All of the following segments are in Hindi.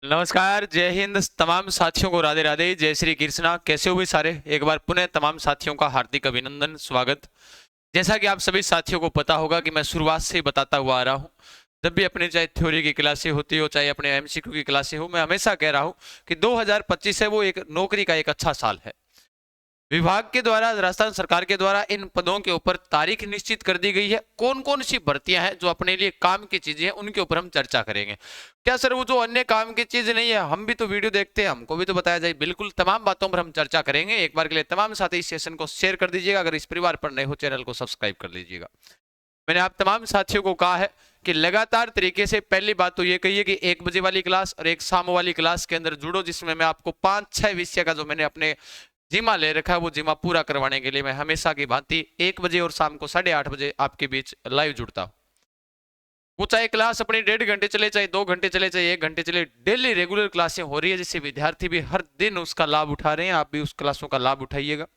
नमस्कार, जय हिंद। तमाम साथियों को राधे राधे, जय श्री कृष्णा। कैसे हुए सारे? एक बार पुनः तमाम साथियों का हार्दिक अभिनंदन, स्वागत। जैसा कि आप सभी साथियों को पता होगा कि मैं शुरुआत से ही बताता हुआ आ रहा हूँ, जब भी अपने चाहे थ्योरी की क्लासें होती हो, चाहे अपने एमसीक्यू की क्लासें हो, मैं हमेशा कह रहा हूँ कि 2025 है वो एक नौकरी का एक अच्छा साल है। विभाग के द्वारा, राजस्थान सरकार के द्वारा इन पदों के ऊपर तारीख निश्चित कर दी गई है। कौन कौन सी भर्तियां हैं जो अपने लिए काम की चीजें हैं, उनके ऊपर हम चर्चा करेंगे। क्या सर वो जो अन्य काम की चीज नहीं है, हम भी तो वीडियो देखते हैं, हमको भी तो बताया जाए। बिल्कुल, तमाम बातों पर हम चर्चा करेंगे। एक बार के लिए तमाम साथी इस सेशन को शेयर कर दीजिएगा। अगर इस परिवार पर नए हो, चैनल को सब्सक्राइब कर लीजिएगा। मैंने आप तमाम साथियों को कहा है कि लगातार तरीके से पहली बात तो ये कही कि 1 बजे वाली क्लास और एक शाम वाली क्लास के अंदर जुड़ो, जिसमें मैं आपको 5-6 विषय का जो मैंने अपने जिम्मा ले रखा है वो जिम्मा पूरा करवाने के लिए मैं हमेशा की भांति 1 बजे और शाम को 8:30 बजे आपके बीच लाइव जुड़ता हूँ। वो चाहे क्लास अपनी 1.5 घंटे चले, चाहे 2 घंटे चले, चाहे 1 घंटे चले, डेली रेगुलर क्लासें हो रही है, जिससे विद्यार्थी भी हर दिन उसका लाभ उठा रहे हैं। आप भी उस क्लासों का लाभ उठाइएगा।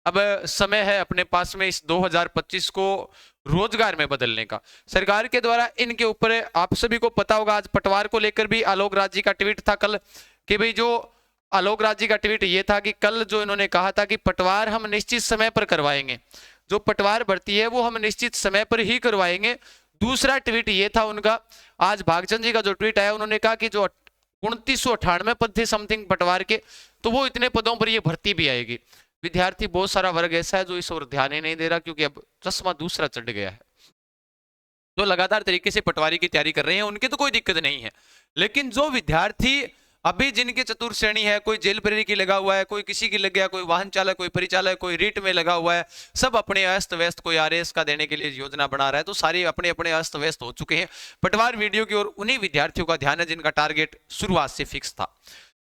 अब समय है अपने पास में इस 2025 को रोजगार में बदलने का। सरकार के द्वारा इनके ऊपर, आप सभी को पता होगा, आज पटवार को लेकर भी आलोक राज जी का ट्वीट था कल, कि भाई जो आलोक राज जी का ट्वीट ये था कि कल जो इन्होंने कहा था कि पटवार हम निश्चित समय पर करवाएंगे, जो पटवार भर्ती है वो हम निश्चित समय पर ही करवाएंगे। दूसरा ट्वीट ये था उनका, आज भागचंद जी का जो ट्वीट आया, उन्होंने कहा कि जो 2998 पद थे समथिंग पटवार के, तो वो इतने पदों पर ये भर्ती भी आएगी। विद्यार्थी बहुत सारा वर्ग ऐसा है जो इस ओर ध्यान ही नहीं दे रहा, क्योंकि अब चश्मा दूसरा चढ़ गया है। जो लगातार तरीके से पटवारी की तैयारी कर रहे हैं उनकी तो कोई दिक्कत नहीं है, लेकिन जो विद्यार्थी अभी जिनके चतुर्थ श्रेणी है, कोई जेल प्रेरी की लगा हुआ है, कोई किसी की लग गया, कोई वाहन चालक, कोई परिचालक, कोई रीट में लगा हुआ है, सब अपने अस्त व्यस्त, कोई आरएएस का देने के लिए योजना बना रहा है, तो सारे अपने अपने अस्त व्यस्त हो चुके हैं। पटवार वीडियो की ओर उन्हीं विद्यार्थियों का ध्यान है जिनका टारगेट शुरुआत से फिक्स था।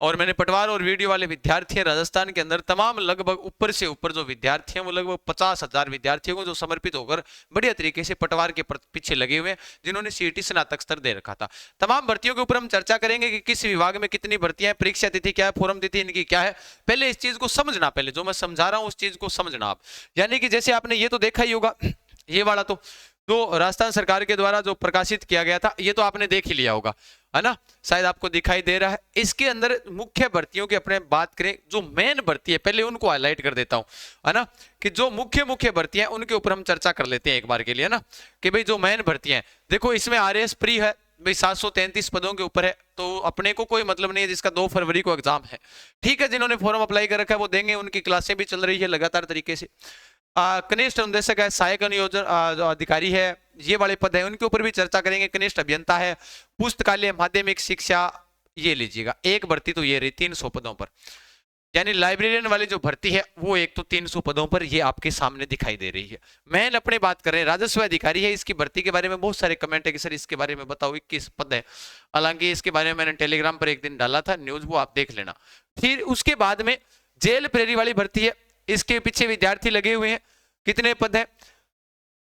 और मैंने पटवार और वीडियो वाले विद्यार्थी हैं राजस्थान के अंदर तमाम, लगभग ऊपर से ऊपर जो विद्यार्थी हैं वो लगभग 50,000 विद्यार्थियों को जो समर्पित होकर बढ़िया तरीके से पटवार के पीछे लगे हुए हैं, जिन्होंने सीईटी स्नातक स्तर दे रखा था। तमाम भर्तियों के ऊपर हम चर्चा करेंगे कि किस विभाग में कितनी भर्तियां हैं, परीक्षा तिथि क्या है, फॉर्म तिथि इनकी क्या है। पहले इस चीज को समझना, पहले जो मैं समझा रहा हूं उस चीज को समझना आप। यानी कि जैसे आपने ये तो देखा ही होगा, ये वाला तो जो राजस्थान सरकार के द्वारा जो प्रकाशित किया गया था, ये तो आपने देख ही लिया होगा, है ना? शायद आपको दिखाई दे रहा है। इसके अंदर मुख्य भर्तियों की अपने बात करें, जो मेन भर्ती है पहले उनको हाईलाइट कर देता हूं, है ना, कि जो मुख्य मुख्य भर्तियां उनके ऊपर हम चर्चा कर लेते हैं एक बार के लिए, ना, कि भाई जो मेन भर्तियां हैं, देखो इसमें आरएएस प्री है भाई, 733 पदों के ऊपर है, तो अपने को कोई मतलब नहीं है, जिसका 2 फरवरी को एग्जाम है। ठीक है, जिन्होंने फॉर्म अप्लाई कर रखा है वो देंगे, उनकी क्लासें भी चल रही है लगातार तरीके से। कनिष्ठ अनुदेशक है, सहायक नियोजन जो अधिकारी है, ये वाले पद है, उनके ऊपर भी चर्चा करेंगे। कनिष्ठ अभियंता है, पुस्तकालय माध्यमिक शिक्षा, ये लीजिएगा एक भर्ती तो ये रही 300 पदों पर। यानी लाइब्रेरियन वाली जो भर्ती है वो एक तो 300 पदों पर ये आपके सामने दिखाई दे रही है। मैं अपने बात कर रहे हैं राजस्व अधिकारी है, इसकी भर्ती के बारे में बहुत सारे कमेंट है कि सर इसके बारे में बताओ, 21 पद है। हालांकि इसके बारे में मैंने टेलीग्राम पर एक दिन डाला था न्यूज, वो आप देख लेना। फिर उसके बाद में जेल प्रेरी वाली भर्ती है, इसके पीछे विद्यार्थी लगे हुए हैं। कितने पद है?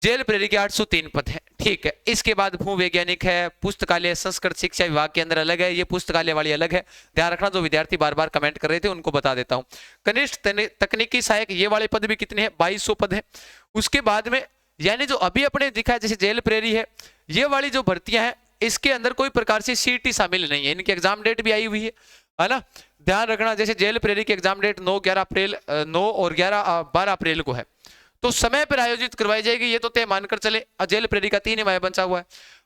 जेल प्रेरी के 803 पद है। ठीक है, इसके बाद भू वैज्ञानिक है, पुस्तकालय संस्कृत शिक्षा विभाग के अंदर अलग है, ये पुस्तकालय वाली अलग है। ध्यान रखना, जो विद्यार्थी बार बार कमेंट कर रहे थे उनको बता देता हूं। कनिष्ठ तकनीकी सहायक, ये वाले पद भी कितने हैं? 2200 पद है। उसके बाद में यानी जो अभी अपने दिखा है जैसे जेल प्रेरी है, ये वाली जो भर्तियां हैं इसके अंदर कोई प्रकार से सीटी शामिल नहीं है, इनकी एग्जाम डेट भी आई हुई है ना? ध्यान रखना, जैसे जेल प्रेरी की एग्जाम डेट 9-11 अप्रैल 9 और 12 अप्रैल को है, तो समय पर आयोजित करवाई जाएगी, ये तो तय मानकर चले। जेल प्रेरी का 3 माह बचा हुआ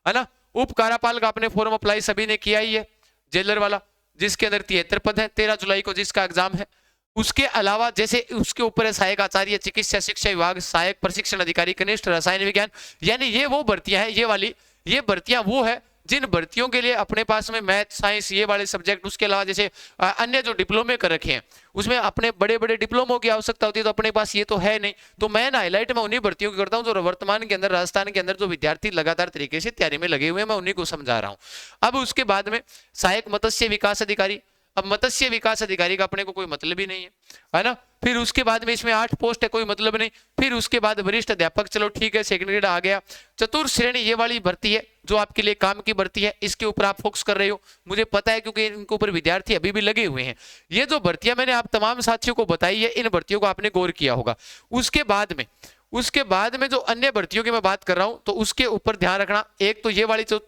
है ना? उप कारापाल का अपने फॉर्म अप्लाई सभी ने किया ही है, जेलर वाला, जिसके अंदर 73 पद है, 13 जुलाई को जिसका एग्जाम है। उसके अलावा जैसे उसके ऊपर है सहायक आचार्य चिकित्सा शिक्षा विभाग, सहायक प्रशिक्षण अधिकारी, कनिष्ठ रसायन विज्ञान, यानी ये वो भर्तियां हैं, ये वाली ये भर्तियां वो है जिन भर्तियों के लिए अपने पास में मैथ साइंस ये वाले सब्जेक्ट, उसके अलावा जैसे अन्य जो डिप्लोमे कर रखे हैं उसमें अपने बड़े बड़े डिप्लोमों की आवश्यकता होती है, तो अपने पास ये तो है नहीं। तो मैं हाईलाइट मैं उन्हीं भर्तियों की करता हूं जो वर्तमान के अंदर राजस्थान के अंदर जो विद्यार्थी लगातार तरीके से तैयारी में लगे हुए हैं, मैं उन्हीं को समझा रहा हूं। अब उसके बाद में सहायक मत्स्य विकास अधिकारी, अब मत्स्य विकास अधिकारी का अपने को कोई मतलब ही नहीं है ना? फिर उसके बाद में इसमें 8 पोस्ट है, कोई मतलब नहीं। फिर उसके बाद वरिष्ठ अध्यापक, चलो ठीक है, सेकंड ग्रेड आ गया। चतुर्थ श्रेणी ये वाली भर्ती है जो आपके लिए काम की भर्ती है, इसके ऊपर आप फोकस कर रहे हो, मुझे पता है, क्योंकि इनके ऊपर विद्यार्थी अभी भी लगे हुए हैं। ये जो भर्तियां मैंने आप तमाम साथियों को बताई है, इन भर्तियों को आपने गौर किया होगा। उसके बाद में जो अन्य भर्तियों की मैं बात कर रहा हूं, तो उसके ऊपर ध्यान रखना, एक तो ये वाली जो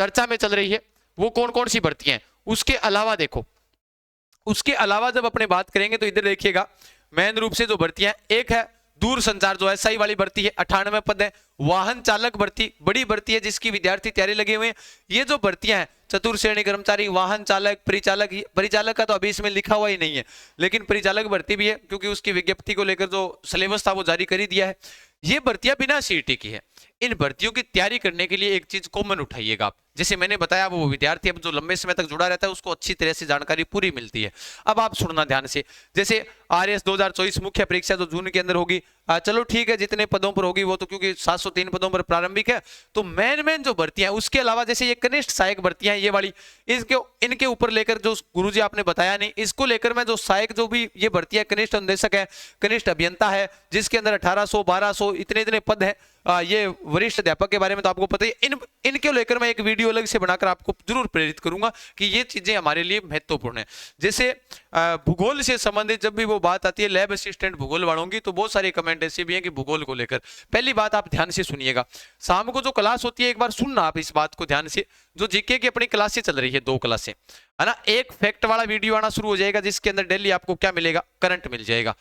चर्चा में चल रही है वो कौन कौन सी भर्तियां हैं। उसके अलावा देखो, उसके अलावा जब अपने बात करेंगे तो इधर देखिएगा, मेन रूप से जो भर्तियां, एक है दूर संचार जो एसआई वाली भर्ती है, 98 पद है। वाहन चालक भर्ती बड़ी भर्ती है जिसकी विद्यार्थी तैयारी लगे हुए हैं। ये जो भर्तियां हैं, चतुर्थ श्रेणी कर्मचारी, वाहन चालक, परिचालक, परिचालक का तो अभी इसमें लिखा हुआ ही नहीं है, लेकिन परिचालक भर्ती भी है क्योंकि उसकी विज्ञप्ति को लेकर जो सिलेबस था वो जारी कर ही दिया है। ये भर्तियां बिना सीईटी की है। इन भर्तियों की तैयारी करने के लिए एक चीज कॉमन उठाइएगा आप, जैसे मैंने बताया, वो विद्यार्थी अब जो लंबे समय तक जुड़ा रहता है उसको अच्छी तरह से जानकारी पूरी मिलती है। अब आप सुनना ध्यान से, जैसे आरएस 2024 मुख्य परीक्षा जो जून के अंदर होगी, चलो ठीक है, जितने पदों पर होगी वो तो क्योंकि 703 पदों पर प्रारंभिक है, तो मेन जो भर्तियां, उसके अलावा जैसे ये कनिष्ठ सहायक भर्तियां ये वाली, इनके ऊपर लेकर जो गुरुजी आपने बताया नहीं, इसको लेकर मैं जो सहायक जो भी ये भर्तियां, कनिष्ठ अनुदेशक है, कनिष्ठ अभियंता है, जिसके अंदर 1800 1200 इतने पद है, ये वरिष्ठ अध्यापक के बारे में तो आपको पता ही। इनके लेकर मैं एक वीडियो अलग से बनाकर आपको जरूर प्रेरित करूंगा कि ये चीजें हमारे लिए महत्वपूर्ण है। जैसे भूगोल से संबंधित जब भी वो बात आती है लैब असिस्टेंट भूगोल वालों की, तो बहुत सारे कमेंट ऐसे भी हैं कि भूगोल को लेकर, पहली बात आप ध्यान से सुनिएगा, शाम को जो क्लास होती है एक बार सुनना आप इस बात को ध्यान से, जो जीके की अपनी क्लासें चल रही है 2 क्लासें है ना, एक फैक्ट वाला वीडियो आना शुरू हो जाएगा जिसके अंदर डेली आपको क्या मिलेगा, करंट मिल जाएगा,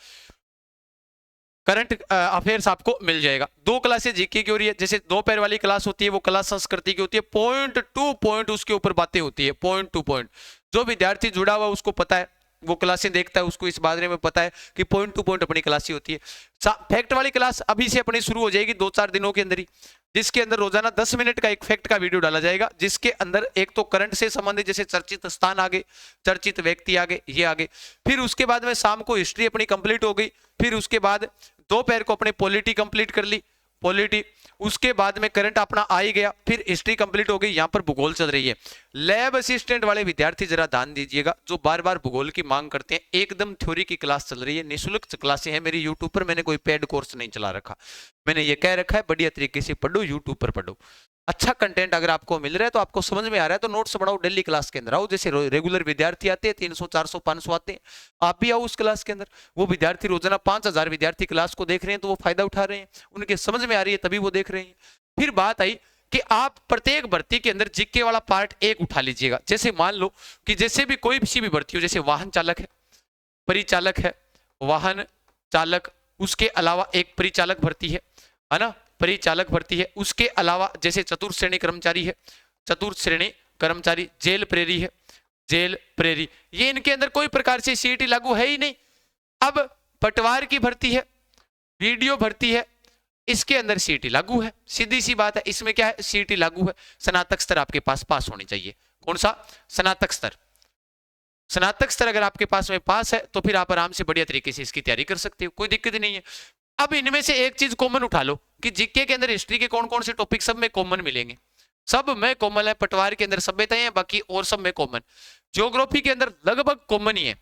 करंट अफेयर्स आपको मिल जाएगा। 2 क्लासें जीके की हो रही है, जैसे दोपहर वाली क्लास होती है वो क्लास संस्कृति की होती है, पॉइंट टू पॉइंट उसके ऊपर बातें होती है, पॉइंट टू पॉइंट। जो विद्यार्थी जुड़ा हुआ उसको पता है, वो क्लासें देखता है, उसको इस बारे में पता है कि पॉइंट टू पॉइंट अपनी क्लास ही होती है। फैक्ट वाली क्लास अभी से अपनी शुरू हो जाएगी 2-4 दिनों के अंदर ही, जिसके अंदर रोजाना 10 मिनट का एक फैक्ट का वीडियो डाला जाएगा, जिसके अंदर एक तो करंट से संबंधित जैसे चर्चित स्थान आगे, चर्चित व्यक्ति आगे, ये आगे, फिर उसके बाद में शाम को हिस्ट्री अपनी कंप्लीट हो गई, फिर उसके बाद दोपहर को अपने पॉलिटी कंप्लीट कर ली, पॉलिटी, उसके बाद में करंट अपना आ ही गया, फिर हिस्ट्री कंप्लीट हो गई, यहां पर भूगोल चल रही है। लैब असिस्टेंट वाले विद्यार्थी जरा ध्यान दीजिएगा, जो बार बार भूगोल की मांग करते हैं, एकदम थ्योरी की क्लास चल रही है, निःशुल्क क्लासें हैं मेरी यूट्यूब पर, मैंने कोई पेड कोर्स नहीं चला रखा, मैंने ये कह रखा है बढ़िया तरीके से पढ़ो, यूट्यूब पर पढ़ो, अच्छा कंटेंट अगर आपको मिल रहा है तो आपको समझ में आ रहा है तो नोट्स बनाओ, डेली क्लास के अंदर आओ, जैसे रेगुलर विद्यार्थी आते हैं 300 400 500 आते हैं, आप भी आओ उस क्लास के अंदर। वो विद्यार्थी रोजाना 5000 विद्यार्थी क्लास को देख रहे हैं तो वो फायदा उठा रहे हैं, उनके समझ में आ रही है तभी वो देख रहे हैं। फिर बात आई कि आप प्रत्येक भर्ती के अंदर जीके वाला पार्ट एक उठा लीजिएगा, जैसे मान लो कि जैसे भी कोई भी भर्ती हो, जैसे वाहन चालक है, परिचालक है, वाहन चालक, उसके अलावा एक परिचालक भर्ती है ना, परिचालक भर्ती है, उसके अलावा जैसे चतुर्थ श्रेणी कर्मचारी है, चतुर्थ श्रेणी कर्मचारी, जेल प्रेरी है, जेल प्रेरी, ये इनके अंदर कोई प्रकार से सीईटी लागू है ही नहीं। अब पटवार की भर्ती है, वीडियो भर्ती है, इसके अंदर सीईटी लागू है, सीधी सी बात है, इसमें क्या है, सीईटी लागू है, स्नातक स्तर आपके पास होनी चाहिए। कौन सा? स्नातक स्तर। स्नातक स्तर अगर आपके पास में पास है तो फिर आप आराम से बढ़िया तरीके से इसकी तैयारी कर सकते हो, कोई दिक्कत नहीं है। अब इनमें से एक चीज कॉमन उठा लो कि जीके के अंदर हिस्ट्री के कौन कौन से टॉपिक सब में कॉमन मिलेंगे, सब में कॉमन है, पटवार के अंदर सभ्यताएं हैं, बाकी और सब में कॉमन। ज्योग्राफी के अंदर लगभग कॉमन ही है,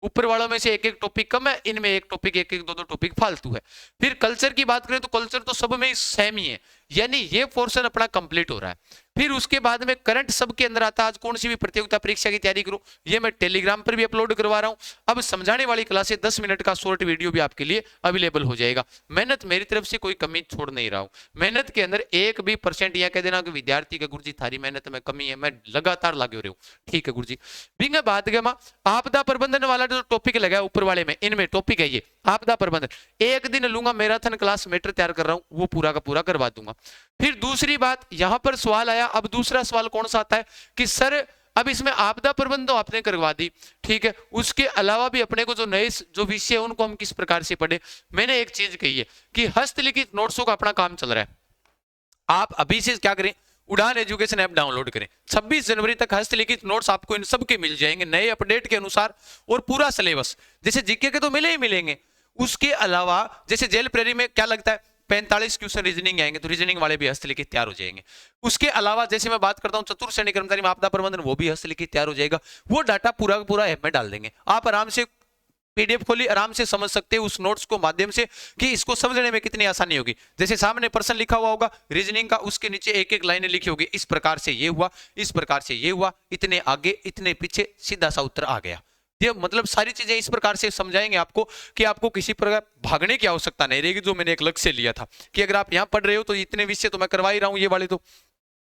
ऊपर वालों में से एक एक टॉपिक कम है, इनमें एक टॉपिक एक एक दो दो टॉपिक फालतू है। फिर कल्चर की बात करें तो कल्चर तो सब में सेम ही है, यानी ये पोर्शन अपना कंप्लीट हो रहा है। फिर उसके बाद में करंट सब के अंदर आता है, आज कौन सी भी प्रतियोगिता परीक्षा की तैयारी करो, ये मैं टेलीग्राम पर भी अपलोड करवा रहा हूं। अब समझाने वाली क्लासें 10 मिनट का शॉर्ट वीडियो भी आपके लिए अवेलेबल हो जाएगा। मेहनत मेरी तरफ से कोई कमी छोड़ नहीं रहा हूं, मेहनत के अंदर 1% यह कह देना कि विद्यार्थी का गुरुजी थारी मेहनत में कमी है, मैं लगातार लगे रहे हूँ, ठीक है गुरुजी। बिंगा बात गया आपदा प्रबंधन वाला जो टॉपिक लगा है ऊपर वाले में, इनमें टॉपिक है ये आपदा प्रबंधन, एक दिन लूंगा मैराथन क्लास मैटर तैयार कर रहा हूं, वो पूरा का पूरा करवा दूंगा। फिर दूसरी बात, यहां पर सवाल आया, अब दूसरा सवाल कौन सा आता है कि सर अब इसमें आपदा प्रबंधन तो आपने करवा दी, ठीक है, उसके अलावा भी अपने को जो नए जो विषय है उनको हम किस प्रकार से पढ़े। मैंने एक चीज कही है कि हस्तलिखित नोट्सों का अपना काम चल रहा है, आप अभी से क्या करें, उड़ान एजुकेशन ऐप डाउनलोड करें, 26 जनवरी तक हस्तलिखित नोट्स आपको इन सब के मिल जाएंगे नए अपडेट के अनुसार, और पूरा सिलेबस, जैसे जीके के तो मिले ही मिलेंगे, उसके अलावा जैसे जेल प्रेरी में क्या लगता है 45 क्वेश्चन रीजनिंग आएंगे, तो रीजनिंग वाले भी हस्तलिखित तैयार हो जाएंगे। उसके अलावा जैसे मैं बात करता हूं चतुर्थ श्रेणी कर्मचारी में आपदा प्रबंधन, वो भी हस्तलिखित तैयार हो जाएगा, वो डाटा पूरा का पूरा ऐप में डाल देंगे, आप आराम से पीडीएफ खोली आराम से समझ सकते हैं उस नोट्स को माध्यम से कि इसको समझने में कितनी आसानी होगी। जैसे सामने प्रश्न लिखा हुआ होगा रीजनिंग का, उसके नीचे एक एक लाइनें लिखी होगी, इस प्रकार से ये हुआ, इस प्रकार से ये हुआ, इतने आगे इतने पीछे, सीधा सा उत्तर आ गया। ये मतलब सारी चीजें इस प्रकार से समझाएंगे आपको कि आपको किसी प्रकार भागने की आवश्यकता नहीं रहेगी, जो मैंने एक लक्ष्य लिया था कि अगर आप यहाँ पढ़ रहे हो तो इतने विषय तो मैं करवा ही रहा हूँ, ये वाले तो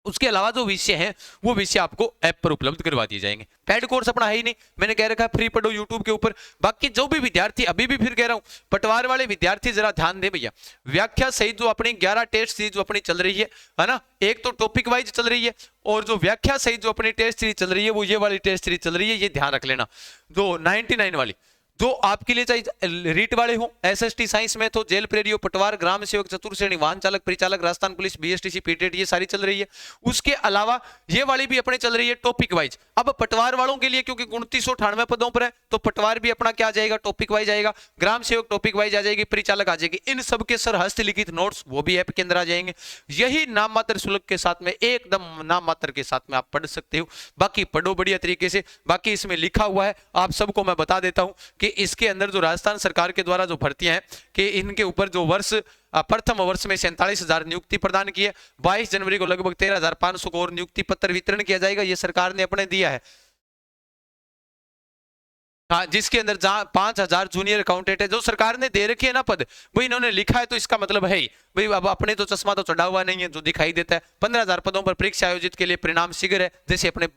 उसके अलावा जो विषय हैं वो विषय आपको ऐप पर उपलब्ध करवा दिए जाएंगे। पेड कोर्स अपना है ही नहीं, मैंने कह रखा है फ्री पढ़ो यूट्यूब के ऊपर। बाकी जो भी विद्यार्थी, अभी भी फिर कह रहा हूं, पटवार वाले विद्यार्थी जरा ध्यान दे भैया, व्याख्या सहित जो अपनी 11 टेस्ट सीरीज जो अपनी चल रही है ना, एक तो टॉपिक वाइज चल रही है और जो व्याख्या सहित जो अपनी टेस्ट सीरीज चल रही है वो ये वाली टेस्ट सीरीज चल रही है, ये ध्यान रख लेना। जो 99 वाली जो आपके लिए चाहे रीट वाले हो, एसएसटी साइंस में तो जेल प्रेरियो पटवार ग्राम सेवक चतुर श्रेणी वाहन चालक परिचालक राजस्थान पुलिस बीएसटीसी पीटेट ये सारी चल रही है। उसके अलावा ये वाली भी अपने चल रही है टॉपिक वाइज। अब पटवार वालों के लिए क्योंकि 2998 पदों पर है तो पटवार भी अपना क्या आ जाएगा, टॉपिक वाइज आएगा, ग्राम सेवक टॉपिक वाइज आ जाएगी, परिचालक आ जाएगी। इन सबके सर हस्तलिखित नोट्स वो भी ऐप के अंदर आ जाएंगे। यही नाम मात्र शुल्क के साथ में, एकदम नाम मात्र के साथ में आप पढ़ सकते हो। बाकी पढ़ो बढ़िया तरीके से। बाकी इसमें लिखा हुआ है, आप सबको मैं बता देता हूं कि इसके अंदर जो राजस्थान सरकार के द्वारा जो भर्तियां हैं कि इनके ऊपर जो वर्ष प्रथम वर्ष में 47,000 नियुक्ति प्रदान की है। 22 जनवरी को लगभग 13,500 को और नियुक्ति पत्र वितरण किया जाएगा, ये सरकार ने अपने दिया है। हाँ, जिसके अंदर 5,000 जूनियर अकाउंटेंट है जो सरकार ने दे रखी है ना पद, वो इन्होंने लिखा है तो इसका मतलब है ही भाई, अब अपने तो चश्मा तो चढ़ा हुआ नहीं है जो दिखाई देता है। 15,000 पदों पर परीक्षा आयोजित के लिए परिणाम शीघ्र है, जैसे अपने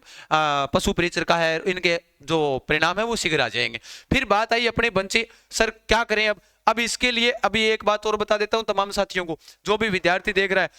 पशु परिचर का है, इनके जो परिणाम है वो शीघ्र आ जाएंगे। फिर बात आई अपने बच्चे सर क्या करें अब इसके लिए अभी एक बात और बता देता हूं तमाम साथियों को, जो भी विद्यार्थी देख रहा है,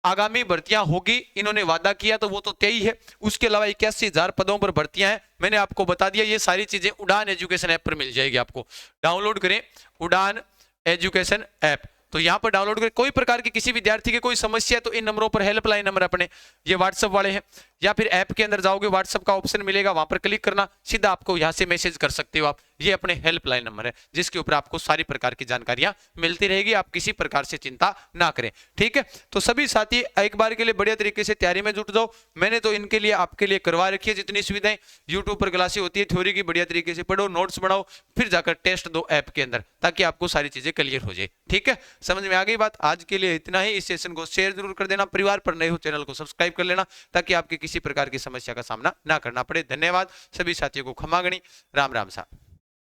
आगामी भर्तियां होगी, इन्होंने वादा किया तो वो तो तय ही है। उसके अलावा 81,000 पदों पर भर्तियां हैं, मैंने आपको बता दिया। ये सारी चीजें उड़ान एजुकेशन ऐप पर मिल जाएगी, आपको डाउनलोड करें उड़ान एजुकेशन ऐप, तो यहाँ पर डाउनलोड करें। कोई प्रकार की किसी विद्यार्थी की कोई समस्या है तो इन नंबरों पर, हेल्पलाइन नंबर अपने ये व्हाट्सएप वाले हैं, या फिर ऐप के अंदर जाओगे व्हाट्सएप का ऑप्शन मिलेगा, वहां पर क्लिक करना, सीधा आपको यहाँ से मैसेज कर सकते हो आप। ये अपने हेल्पलाइन नंबर है जिसके ऊपर आपको सारी प्रकार की जानकारियां मिलती रहेगी, आप किसी प्रकार से चिंता ना करें, ठीक है। तो सभी साथी एक बार के लिए बढ़िया तरीके से तैयारी में जुट जाओ। मैंने तो इनके लिए आपके लिए करवा रखी है जितनी सुविधाएं, यूट्यूब पर क्लासें होती है थ्योरी की, बढ़िया तरीके से पढ़ो, नोट्स बनाओ, फिर जाकर टेस्ट दो ऐप के अंदर, ताकि आपको सारी चीजें क्लियर हो जाए, ठीक है। समझ में आ गई बात? आज के लिए इतना ही। इस सेशन को शेयर जरूर कर देना, परिवार पर नए हो चैनल को सब्सक्राइब कर लेना, ताकि आपके किसी प्रकार की समस्या का सामना ना करना पड़े। धन्यवाद सभी साथियों को, खमागणी, राम राम साहब।